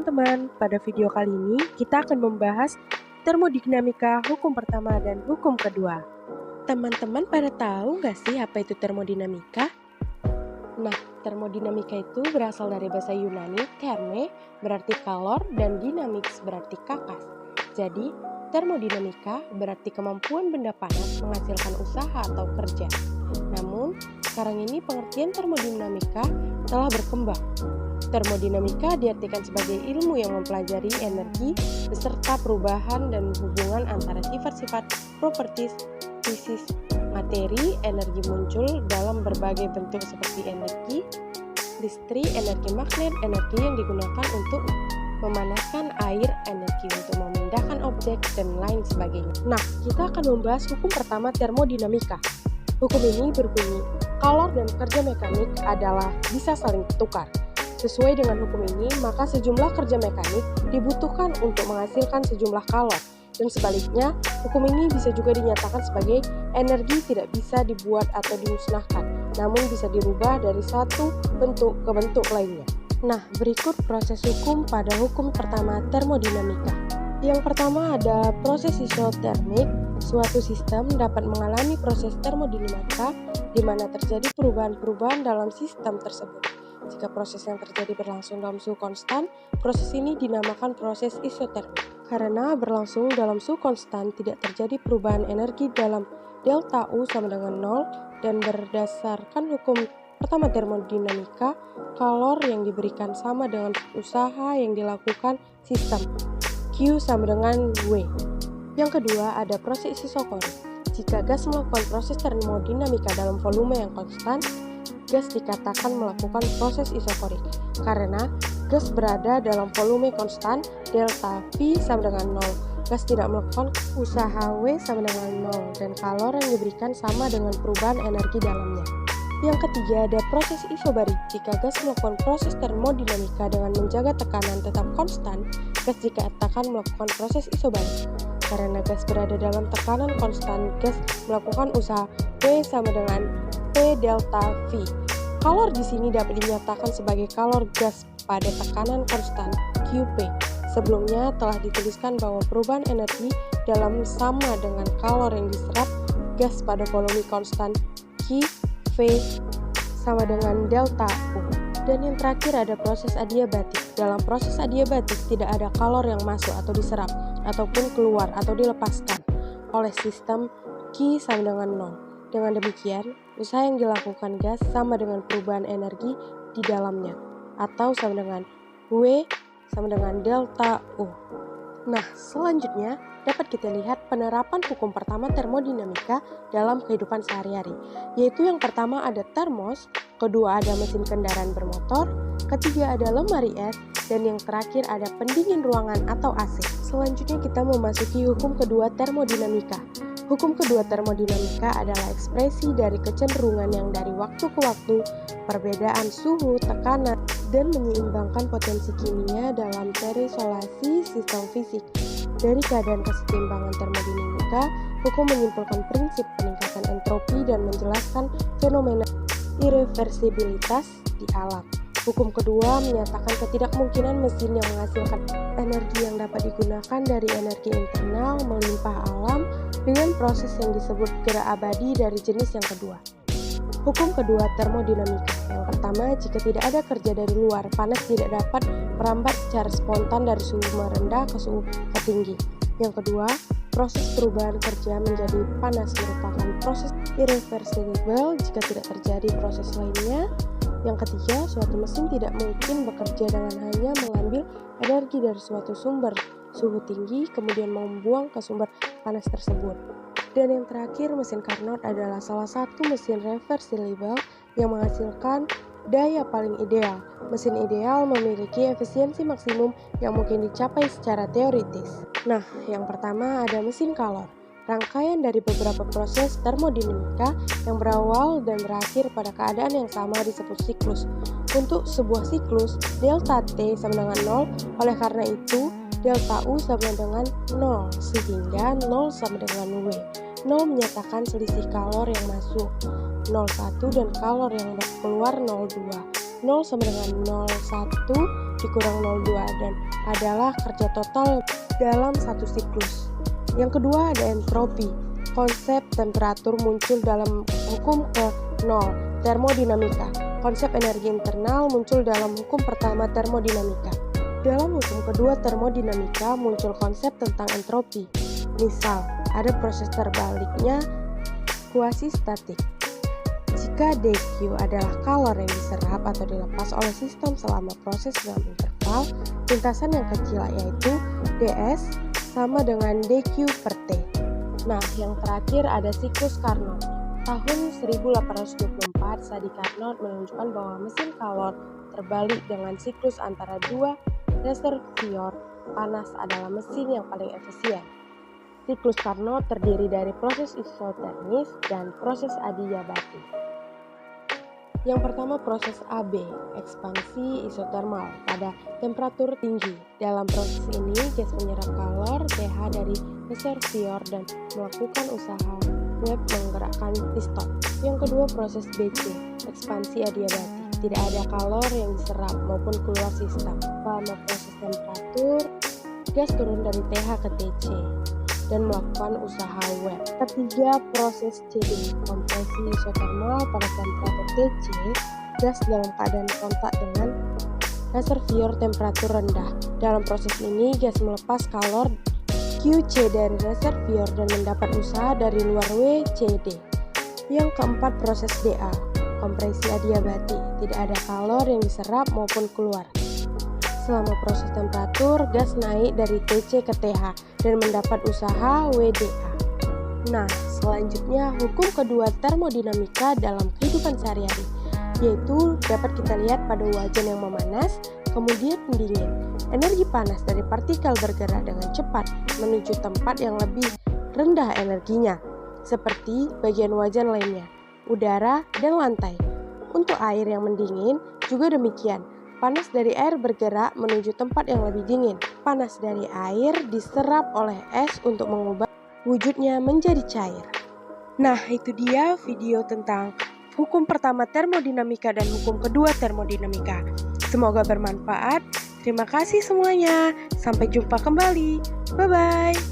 teman-teman, pada video kali ini kita akan membahas termodinamika hukum pertama dan hukum kedua. Teman-teman pada tahu nggak sih apa itu termodinamika? Nah, termodinamika itu berasal dari bahasa Yunani, therme berarti kalor dan dynamics berarti kakas. Jadi, termodinamika berarti kemampuan benda panas menghasilkan usaha atau kerja. Namun, sekarang ini pengertian termodinamika telah berkembang. Termodinamika diartikan sebagai ilmu yang mempelajari energi beserta perubahan dan hubungan antara sifat-sifat properties fisis materi. Energi muncul dalam berbagai bentuk seperti energi listrik, energi magnet, energi yang digunakan untuk memanaskan air, energi untuk memindahkan objek, dan lain sebagainya. Nah, kita akan membahas hukum pertama termodinamika. Hukum ini berbunyi, kalor dan kerja mekanik adalah bisa saling bertukar. Sesuai dengan hukum ini, maka sejumlah kerja mekanik dibutuhkan untuk menghasilkan sejumlah kalor. Dan sebaliknya, hukum ini bisa juga dinyatakan sebagai energi tidak bisa dibuat atau dimusnahkan, namun bisa dirubah dari satu bentuk ke bentuk lainnya. Nah, berikut proses hukum pada hukum pertama termodinamika. Yang pertama ada proses isotermik. Suatu sistem dapat mengalami proses termodinamika di mana terjadi perubahan-perubahan dalam sistem tersebut. Jika proses yang terjadi berlangsung dalam suhu konstan, proses ini dinamakan proses isotermik. Karena berlangsung dalam suhu konstan, tidak terjadi perubahan energi dalam delta U sama dengan 0, dan berdasarkan hukum pertama termodinamika, kalor yang diberikan sama dengan usaha yang dilakukan sistem, Q sama dengan W. Yang kedua ada proses isokorik. Jika gas melakukan proses termodinamika dalam volume yang konstan, gas dikatakan melakukan proses isokorik. Karena gas berada dalam volume konstan, delta V sama dengan 0. Gas tidak melakukan usaha W sama dengan 0, dan kalor yang diberikan sama dengan perubahan energi dalamnya. Yang ketiga ada proses isobarik. Jika gas melakukan proses termodinamika dengan menjaga tekanan tetap konstan, gas dikatakan melakukan proses isobarik. Karena gas berada dalam tekanan konstan, gas melakukan usaha W sama dengan P delta V. Kalor di sini dapat dinyatakan sebagai kalor gas pada tekanan konstan QP. Sebelumnya telah dituliskan bahwa perubahan energi dalam sama dengan kalor yang diserap gas pada volume konstan Q V sama dengan delta U. Dan yang terakhir ada proses adiabatik. Dalam proses adiabatik tidak ada kalor yang masuk atau diserap ataupun keluar atau dilepaskan oleh sistem Q sama dengan 0. Dengan demikian, usaha yang dilakukan gas sama dengan perubahan energi di dalamnya, atau sama dengan W sama dengan delta U. Nah, selanjutnya dapat kita lihat penerapan hukum pertama termodinamika dalam kehidupan sehari-hari, yaitu yang pertama ada termos, kedua ada mesin kendaraan bermotor, ketiga ada lemari es, dan yang terakhir ada pendingin ruangan atau AC. Selanjutnya kita memasuki hukum kedua termodinamika. Hukum kedua termodinamika adalah ekspresi dari kecenderungan yang dari waktu ke waktu, perbedaan suhu, tekanan, dan menyeimbangkan potensi kimia dalam terisolasi sistem fisik. Dari keadaan kesetimbangan termodinamika, hukum menyimpulkan prinsip peningkatan entropi dan menjelaskan fenomena irreversibilitas di alam. Hukum kedua menyatakan ketidakmungkinan mesin yang menghasilkan energi yang dapat digunakan dari energi internal melimpah alam dengan proses yang disebut gerak abadi dari jenis yang kedua. Hukum kedua termodinamika. Yang pertama, jika tidak ada kerja dari luar, panas tidak dapat merambat secara spontan dari suhu rendah ke suhu tertinggi. Yang kedua, proses perubahan kerja menjadi panas merupakan proses irreversible jika tidak terjadi proses lainnya. Yang ketiga, suatu mesin tidak mungkin bekerja dengan hanya mengambil energi dari suatu sumber suhu tinggi kemudian membuang ke sumber panas tersebut. Dan yang terakhir, mesin Carnot adalah salah satu mesin reversible yang menghasilkan daya paling ideal. Mesin ideal memiliki efisiensi maksimum yang mungkin dicapai secara teoritis. Nah, yang pertama ada mesin kalor. Rangkaian dari beberapa proses termodinamika yang berawal dan berakhir pada keadaan yang sama disebut siklus. Untuk sebuah siklus, delta T sama dengan 0, oleh karena itu delta U sama dengan 0, sehingga 0 sama dengan W. 0 menyatakan selisih kalor yang masuk 0,1 dan kalor yang keluar 0,2. 0 sama dengan 0,1 dikurang 0,2 dan adalah kerja total dalam satu siklus. Yang kedua ada entropi. Konsep temperatur muncul dalam hukum ke-0, termodinamika. Konsep energi internal muncul dalam hukum pertama termodinamika. Dalam hukum kedua termodinamika muncul konsep tentang entropi. Misal, ada proses terbaliknya kuasi-statik. Jika dQ adalah kalor yang diserap atau dilepas oleh sistem selama proses dalam interval lintasan yang kecil, yaitu ds sama dengan dQ per T. Nah, yang terakhir ada siklus Carnot. Tahun 1824, Sadi Carnot menunjukkan bahwa mesin kalor terbalik dengan siklus antara dua reservoir panas adalah mesin yang paling efisien. Siklus Carnot terdiri dari proses isotermis dan proses adiabati. Yang pertama proses AB, ekspansi isotermal pada temperatur tinggi. Dalam proses ini, gas menyerap kalor pH dari reservoir dan melakukan usaha web menggerakkan piston. Yang kedua proses BC, ekspansi adiabati. Tidak ada kalor yang diserap maupun keluar sistem. Selama proses temperatur, gas turun dari TH ke TC dan melakukan usaha web. Ketiga, proses CD, kompresi isotermal pada temperatur TC, gas dalam keadaan kontak dengan reservoir temperatur rendah. Dalam proses ini, gas melepas kalor QC dari reservoir dan mendapat usaha dari luar WCD. Yang keempat, proses DA, kompresi adiabati. Tidak ada kalor yang diserap maupun keluar. Selama proses temperatur, gas naik dari TC ke TH dan mendapat usaha WDA. Nah, selanjutnya hukum kedua termodinamika dalam kehidupan sehari-hari, yaitu dapat kita lihat pada wajan yang memanas, kemudian mendingin. Energi panas dari partikel bergerak dengan cepat menuju tempat yang lebih rendah energinya, seperti bagian wajan lainnya, udara, dan lantai. Untuk air yang mendingin juga demikian. Panas dari air bergerak menuju tempat yang lebih dingin. Panas dari air diserap oleh es untuk mengubah wujudnya menjadi cair. Nah, itu dia video tentang hukum pertama termodinamika dan hukum kedua termodinamika. Semoga bermanfaat. Terima kasih semuanya. Sampai jumpa kembali. Bye-bye.